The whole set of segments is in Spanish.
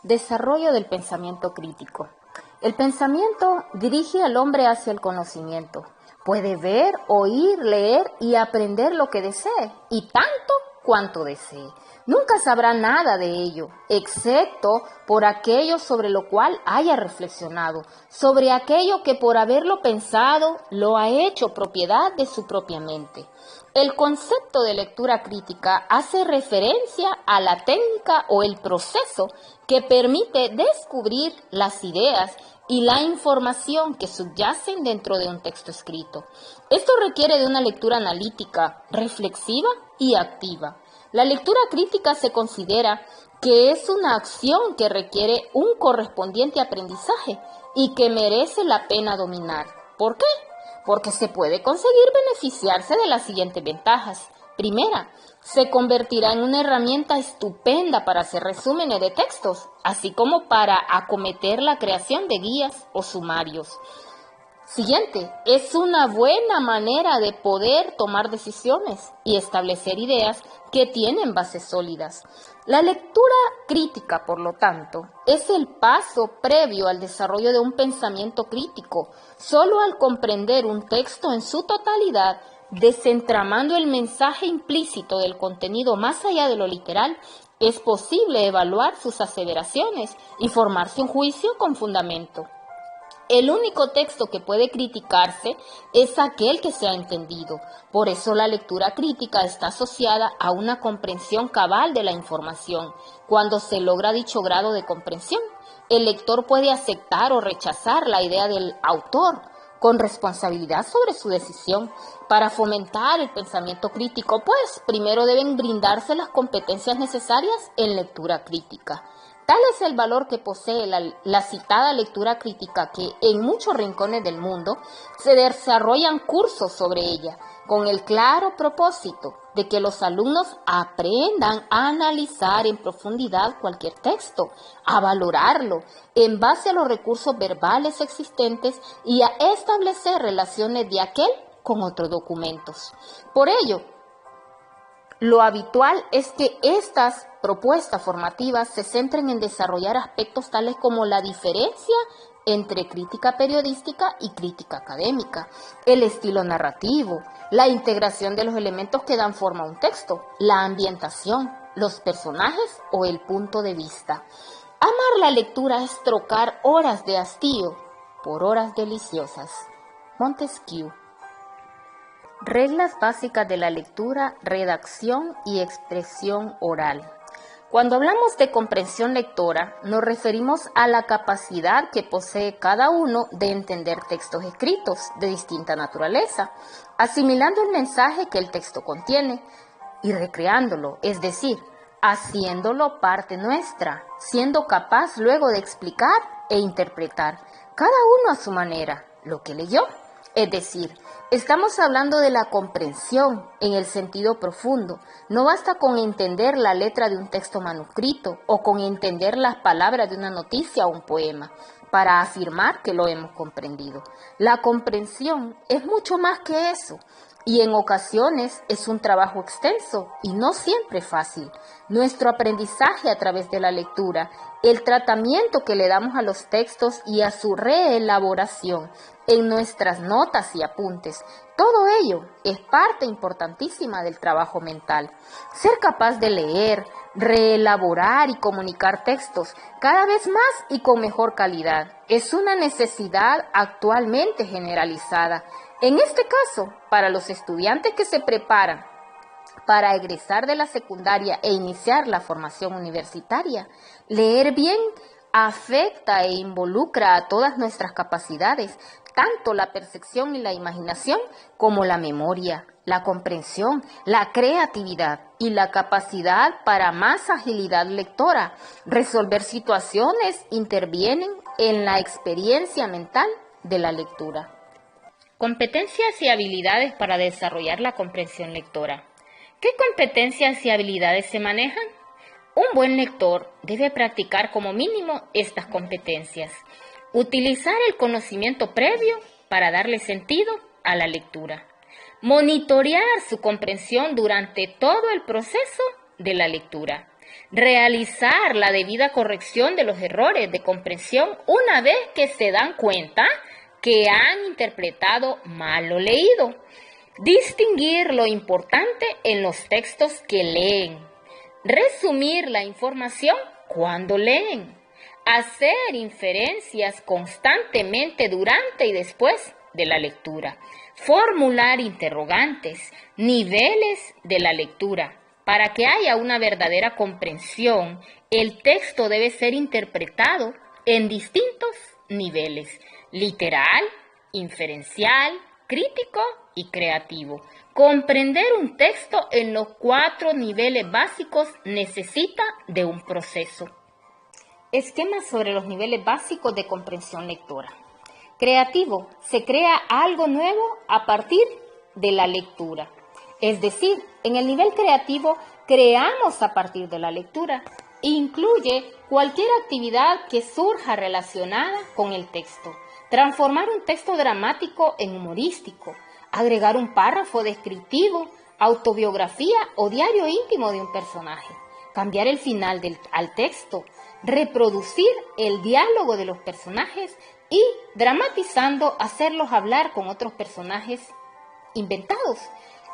Desarrollo del pensamiento crítico. El pensamiento dirige al hombre hacia el conocimiento. Puede ver, oír, leer y aprender lo que desee, y tanto cuanto desee. Nunca sabrá nada de ello, excepto por aquello sobre lo cual haya reflexionado, sobre aquello que por haberlo pensado lo ha hecho propiedad de su propia mente. El concepto de lectura crítica hace referencia a la técnica o el proceso que permite descubrir las ideas y la información que subyacen dentro de un texto escrito. Esto requiere de una lectura analítica, reflexiva y activa. La lectura crítica se considera que es una acción que requiere un correspondiente aprendizaje y que merece la pena dominar. ¿Por qué? Porque se puede conseguir beneficiarse de las siguientes ventajas. Primera, se convertirá en una herramienta estupenda para hacer resúmenes de textos, así como para acometer la creación de guías o sumarios. Siguiente, es una buena manera de poder tomar decisiones y establecer ideas que tienen bases sólidas. La lectura crítica, por lo tanto, es el paso previo al desarrollo de un pensamiento crítico. Solo al comprender un texto en su totalidad, desentramando el mensaje implícito del contenido más allá de lo literal, es posible evaluar sus aseveraciones y formarse un juicio con fundamento. El único texto que puede criticarse es aquel que se ha entendido. Por eso la lectura crítica está asociada a una comprensión cabal de la información. Cuando se logra dicho grado de comprensión, el lector puede aceptar o rechazar la idea del autor con responsabilidad sobre su decisión. Para fomentar el pensamiento crítico, pues primero deben brindarse las competencias necesarias en lectura crítica. Tal es el valor que posee la citada lectura crítica que en muchos rincones del mundo se desarrollan cursos sobre ella, con el claro propósito de que los alumnos aprendan a analizar en profundidad cualquier texto, a valorarlo en base a los recursos verbales existentes y a establecer relaciones de aquel con otros documentos. Por ello, lo habitual es que estas propuestas formativas se centren en desarrollar aspectos tales como la diferencia entre crítica periodística y crítica académica, el estilo narrativo, la integración de los elementos que dan forma a un texto, la ambientación, los personajes o el punto de vista. Amar la lectura es trocar horas de hastío por horas deliciosas. Montesquieu. Reglas básicas de la lectura, redacción y expresión oral. Cuando hablamos de comprensión lectora, nos referimos a la capacidad que posee cada uno de entender textos escritos de distinta naturaleza, asimilando el mensaje que el texto contiene y recreándolo, es decir, haciéndolo parte nuestra, siendo capaz luego de explicar e interpretar, cada uno a su manera, lo que leyó. Es decir, estamos hablando de la comprensión en el sentido profundo. No basta con entender la letra de un texto manuscrito o con entender las palabras de una noticia o un poema para afirmar que lo hemos comprendido. La comprensión es mucho más que eso y en ocasiones es un trabajo extenso y no siempre fácil. Nuestro aprendizaje a través de la lectura, el tratamiento que le damos a los textos y a su reelaboración en nuestras notas y apuntes, todo ello es parte importantísima del trabajo mental. Ser capaz de leer, reelaborar y comunicar textos cada vez más y con mejor calidad es una necesidad actualmente generalizada. En este caso, para los estudiantes que se preparan para egresar de la secundaria e iniciar la formación universitaria, leer bien afecta e involucra a todas nuestras capacidades, tanto la percepción y la imaginación como la memoria, la comprensión, la creatividad y la capacidad para más agilidad lectora. Resolver situaciones intervienen en la experiencia mental de la lectura. Competencias y habilidades para desarrollar la comprensión lectora. ¿Qué competencias y habilidades se manejan? Un buen lector debe practicar como mínimo estas competencias. Utilizar el conocimiento previo para darle sentido a la lectura. Monitorear su comprensión durante todo el proceso de la lectura. realizar la debida corrección de los errores de comprensión una vez que se dan cuenta que han interpretado mal lo leído, distinguir lo importante en los textos que leen, resumir la información cuando leen, hacer inferencias constantemente durante y después de la lectura, formular interrogantes, niveles de la lectura. Para que haya una verdadera comprensión, el texto debe ser interpretado en distintos niveles: literal, inferencial, crítico y creativo. Comprender un texto en los 4 niveles básicos necesita de un proceso. Esquemas sobre los niveles básicos de comprensión lectora. Creativo: se crea algo nuevo a partir de la lectura. Es decir, en el nivel creativo creamos a partir de la lectura. Incluye cualquier actividad que surja relacionada con el texto. Transformar un texto dramático en humorístico. Agregar un párrafo descriptivo, autobiografía o diario íntimo de un personaje. Cambiar el final al texto. Reproducir el diálogo de los personajes y, dramatizando, hacerlos hablar con otros personajes inventados,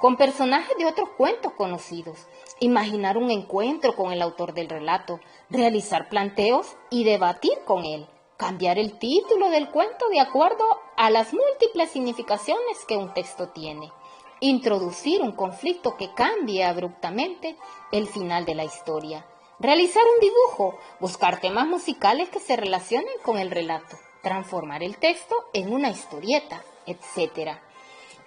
con personajes de otros cuentos conocidos. Imaginar un encuentro con el autor del relato, realizar planteos y debatir con él. Cambiar el título del cuento de acuerdo a las múltiples significaciones que un texto tiene. Introducir un conflicto que cambie abruptamente el final de la historia. Realizar un dibujo, buscar temas musicales que se relacionen con el relato, transformar el texto en una historieta, etc.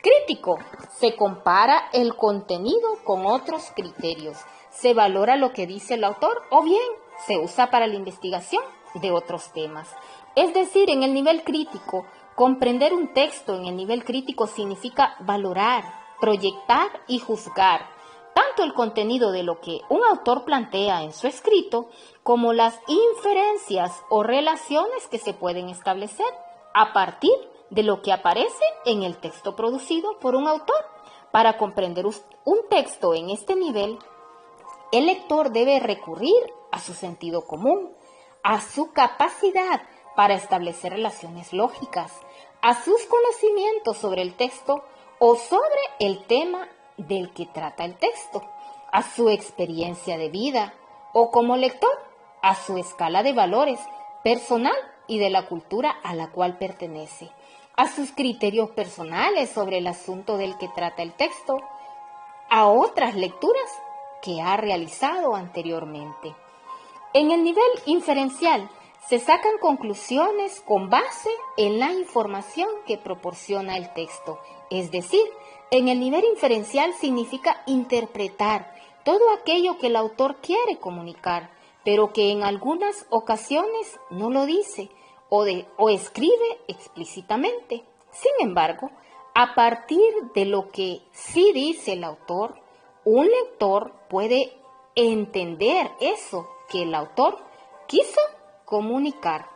Crítico: se compara el contenido con otros criterios, se valora lo que dice el autor o bien se usa para la investigación de otros temas. Es decir, en el nivel crítico, comprender un texto en el nivel crítico significa valorar, proyectar y juzgar tanto el contenido de lo que un autor plantea en su escrito como las inferencias o relaciones que se pueden establecer a partir de lo que aparece en el texto producido por un autor. Para comprender un texto en este nivel, el lector debe recurrir a su sentido común, a su capacidad para establecer relaciones lógicas, a sus conocimientos sobre el texto o sobre el tema del que trata el texto, a su experiencia de vida o como lector, a su escala de valores personal y de la cultura a la cual pertenece, a sus criterios personales sobre el asunto del que trata el texto, a otras lecturas que ha realizado anteriormente. En el nivel inferencial se sacan conclusiones con base en la información que proporciona el texto. Es decir, en el nivel inferencial significa interpretar todo aquello que el autor quiere comunicar, pero que en algunas ocasiones no lo dice o escribe explícitamente. Sin embargo, a partir de lo que sí dice el autor, un lector puede entender eso que el autor quiso comunicar.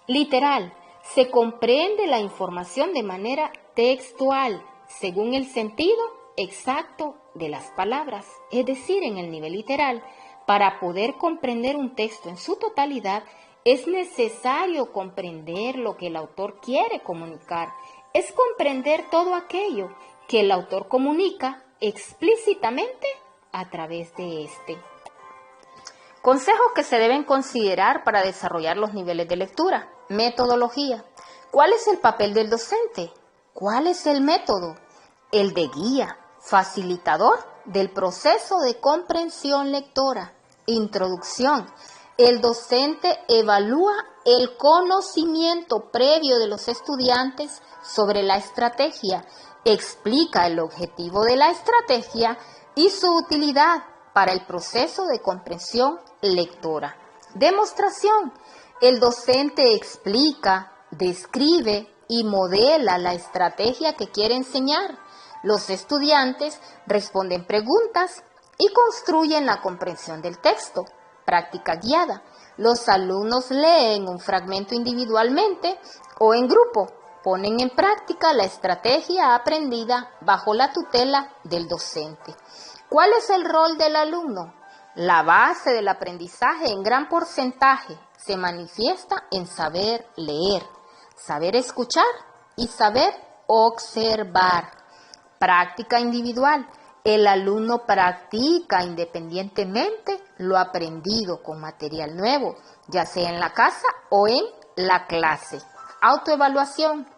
Literal: se comprende la información de manera textual, según el sentido exacto de las palabras. Es decir, en el nivel literal, para poder comprender un texto en su totalidad, es necesario comprender lo que el autor quiere comunicar. Es comprender todo aquello que el autor comunica explícitamente a través de este. Consejos que se deben considerar para desarrollar los niveles de lectura. Metodología. ¿Cuál es el papel del docente? ¿Cuál es el método? El de guía, facilitador del proceso de comprensión lectora. Introducción. El docente evalúa el conocimiento previo de los estudiantes sobre la estrategia, explica el objetivo de la estrategia y su utilidad para el proceso de comprensión lectora. Demostración. El docente explica, describe y modela la estrategia que quiere enseñar. Los estudiantes responden preguntas y construyen la comprensión del texto. Práctica guiada. Los alumnos leen un fragmento individualmente o en grupo. Ponen en práctica la estrategia aprendida bajo la tutela del docente. ¿Cuál es el rol del alumno? La base del aprendizaje en gran porcentaje se manifiesta en saber leer, saber escuchar y saber observar. Práctica individual. El alumno practica independientemente lo aprendido con material nuevo, ya sea en la casa o en la clase. Autoevaluación.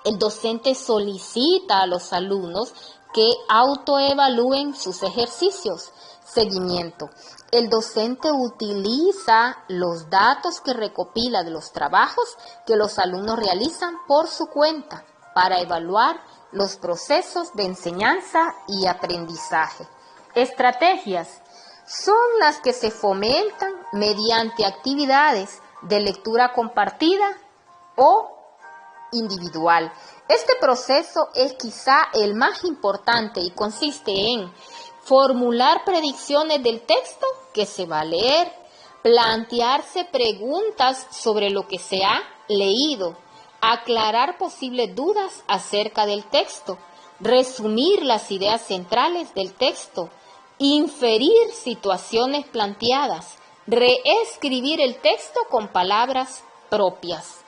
El docente solicita a los alumnos que autoevalúen sus ejercicios. Seguimiento. El docente utiliza los datos que recopila de los trabajos que los alumnos realizan por su cuenta para evaluar los procesos de enseñanza y aprendizaje. Estrategias son las que se fomentan mediante actividades de lectura compartida o individual. Este proceso es quizá el más importante y consiste en formular predicciones del texto que se va a leer, plantearse preguntas sobre lo que se ha leído, aclarar posibles dudas acerca del texto, resumir las ideas centrales del texto, inferir situaciones planteadas, reescribir el texto con palabras propias.